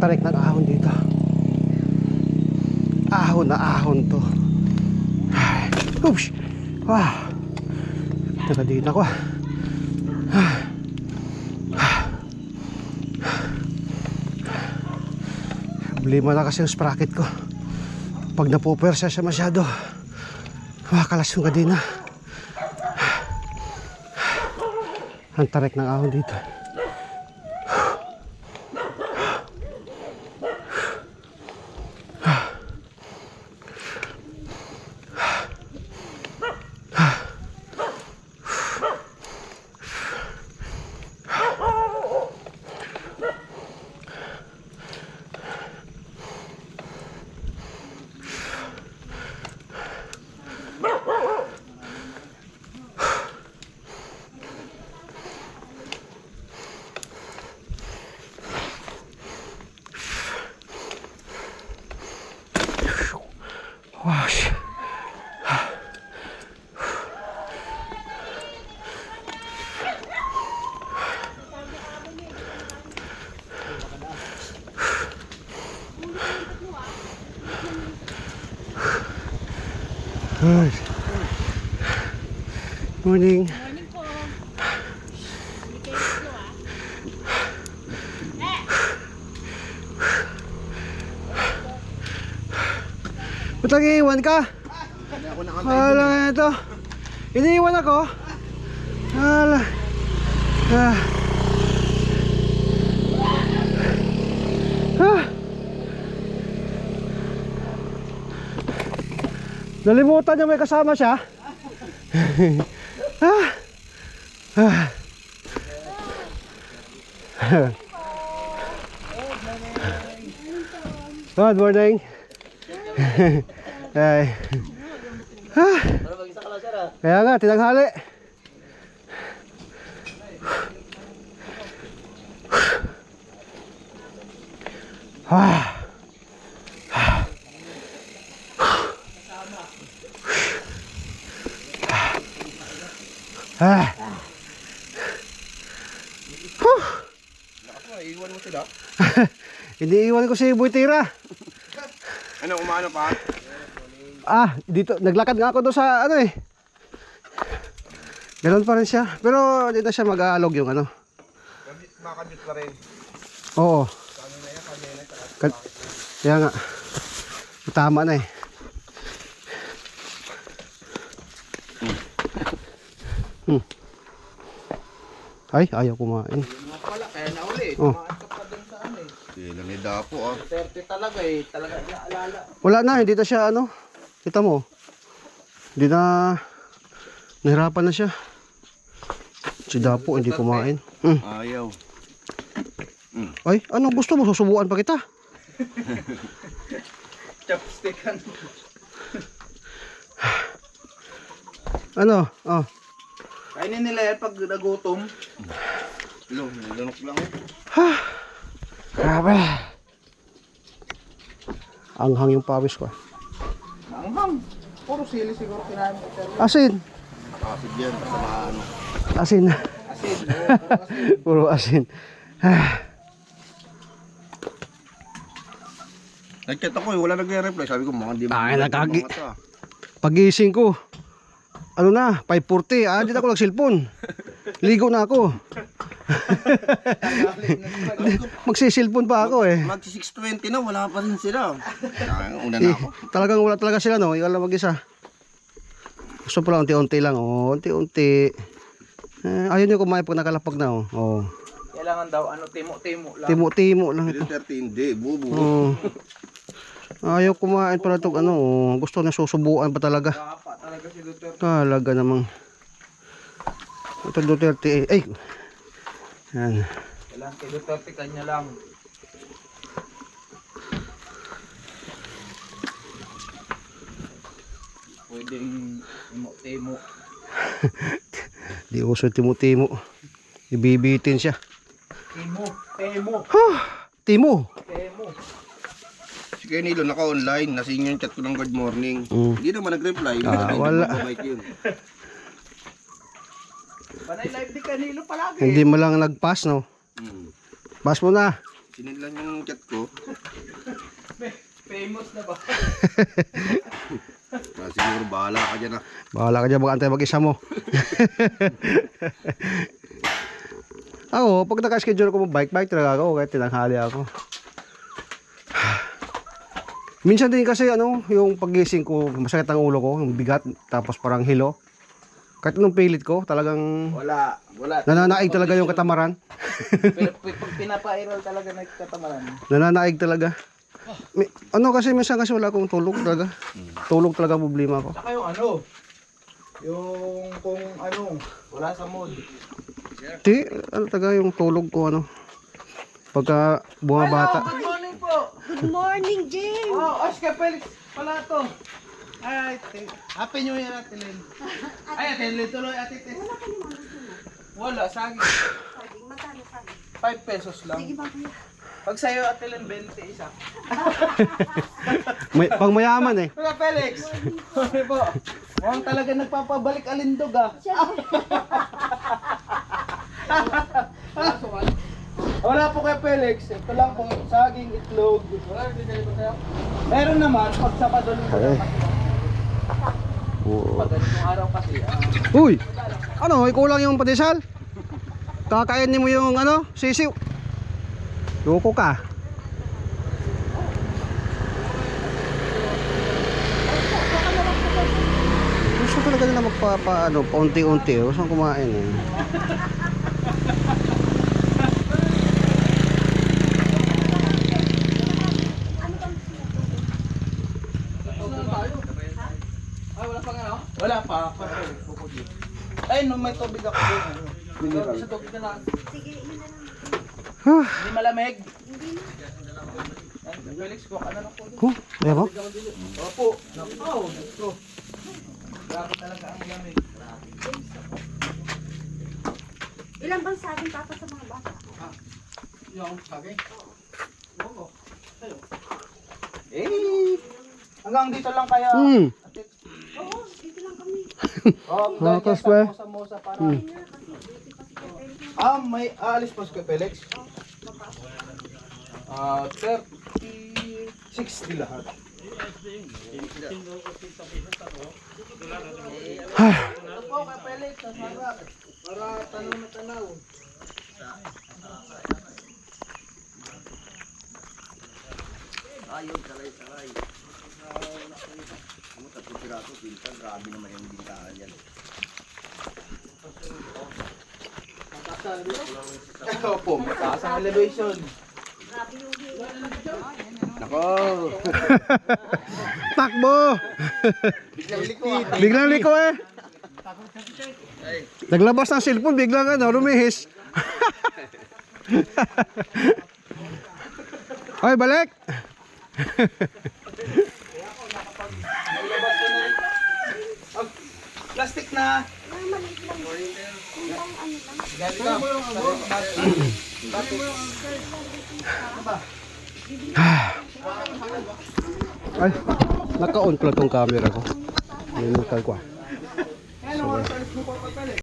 Tarik ng ahon dito. Ahon na ahon to. Oops. Taga dito ako. Problema na kasi yung sprocket ko. Pag napupersa siya masyado, makakalas yung kadina. Ang tarik ng ahon dito. Wash. Good. Morning. Morning po. Hindi kayo slow Ba't lang iiwan ka? Hala nga ito. Iniiwan ako. Hala. Nalimutan niya may kasama siya. Good morning. Ay. Kaya nga, tinanghali. Iiwan mo sila? Iniiwan ko si Boy Tira. Ano, umano pa? Dito, naglakad nga ako doon sa ano eh. Ganoon pa rin siya. Pero hindi na siya mag-aalog yung ano. Makabit pa rin. Oo. Kaya nga. Tama na eh. Ay, ayaw kumain. Wala, kaya nauli. Oh. Tumakas ka pa dun sa ano eh. Hindi lang yung dapo ah. 30 talaga eh. Talaga naalala. Wala na, hindi na siya ano. Kita mo. Hindi na. Nahirapan na siya. Si Dapo hindi kumain. Ayaw. Ay, ano gusto mo? Susubuan pa kita. Chopstickan. Ano? Oh. Kainin nila yan pag nagutom. Nilanok lang eh. Grabe. Anghang yung pawis ko. Anghang. Puro sili siguro kinain mo. Asin. Asid yan. Kasama ano. Asin. Asid. Puro asid. Puro asin. Nagchat ako eh. Wala nagre-reply. Sabi ko mga di mo. Ay, pagising ko. Ano na, 5:40. Hindi na ako nagsilpon. Ligo na ako. Magsisilpon pa ako eh. Mag 6:20 na. Wala pa rin sila. Una na ako. Talagang wala talaga sila no. Ikaw lang mag-isa. Gusto pala unti-unti lang. Unti-unti. Ayaw nyo kumain pag nakalapag na. Kailangan daw ano, timo-timo lang. Timo-timo lang ito. 30 hindi, bubu. Ayaw kumain pala itong ano. Gusto na susubuan pa talaga. Kapa talaga si Duterte. Talaga namang. Ito Duterte. Ay! Yan. Kailangan kay Duterte kanya lang. Pwedeng imo-temo. Di uso timo-timo. Ibibitin siya. Temo. Temo. Timo! Temo. Si Kenilo naka-online, nasing yung chat ko ng good morning. Mm. Hindi naman nag-reply. Wala. Mike yun. Panay live di Kanilo palagi. Hindi mo lang nag-pass, no? Hmm. Pass mo na. Sinend lang yung chat ko. Famous na ba? Siguro bahala ka dyan ah. Bahala ka dyan, mag-antay mag-isa mo. Ako, pag naka-schedule ko bike talaga ako, kahit tinanghali ako. Minsan din kasi yung pagising ko, masakit ang ulo ko, yung bigat, tapos parang hilo. Kahit anong pilit ko, talagang Wala. nananaig talaga yung katamaran. Pero pag pinapa-aral talaga nagkatamaran. Nananaig talaga. Kasi minsan kasi wala akong tulog talaga. Tulog talaga ang problema ko. Saka yung yung kung wala sa mood. Di, talaga yung tulog ko pagka bumabata. Good morning po. Good morning, James! Oh, Oscar Felix pala to. Ay, Happy New Year, Ate Len. Ay, Ate Len, tuloy, Ate Tess. Wala ka naman gusto mo. Wala, saging. Saging, magkano saging? 5 pesos lang. Sige ba kuya? Pag sa'yo, Ate Len, 20 isa. Pang mayaman eh. Kuya Felix. Sorry po. Mukhang talaga nagpapabalik alindog ah. Wala po kay Felix. Ito lang po, saging, itlog. Wala, hindi kayo ba sa'yo? Meron naman, pag Sabado linggo Ay. naman. Pag ganitong araw kasi, Uy! May kulang yung patisal? Kakainin mo yung sisiw. Loko ka. Gusto talaga nila paunti-unti. Gusto kumain eh. wala pa. Ay, no, may tubig ako doon. Mineral. Sa tubig na lang. Sige, yun na lang. Hindi malamig. Hindi na. Ay, Felix, kuha ka na lang po. Ayan mo? Opo. Naku, gusto. Grabe talaga ang lamig. Ilan bang saging papa sa mga bata? Yung sagay? Oo. Sa'yo? Hanggang dito lang kaya. Ate. Oo, dito lang kami. Oh, Tapos ganyan ba? sa mosa para. Kasi duty pa si Kuya Felix. May aalis pa si Felix. 60 lahat. Ito po kay Felix, para tanaw na tanaw. Ayun, saray-saray. Ano, 3 piraso, pinta. Grabe naman yung bintaan yan. Opo, mataas ang elevation. Grabe yung hilo. Nako! Takbo! Biglang liko ah. Biglang liko eh. Naglabas ng cellphone, biglang lumihis. Ay, balik! Plastic na. Maliit lang. Ibang ano lang. Galing ka. Ay, naka-on pala tong camera ko. Minukal ko ah.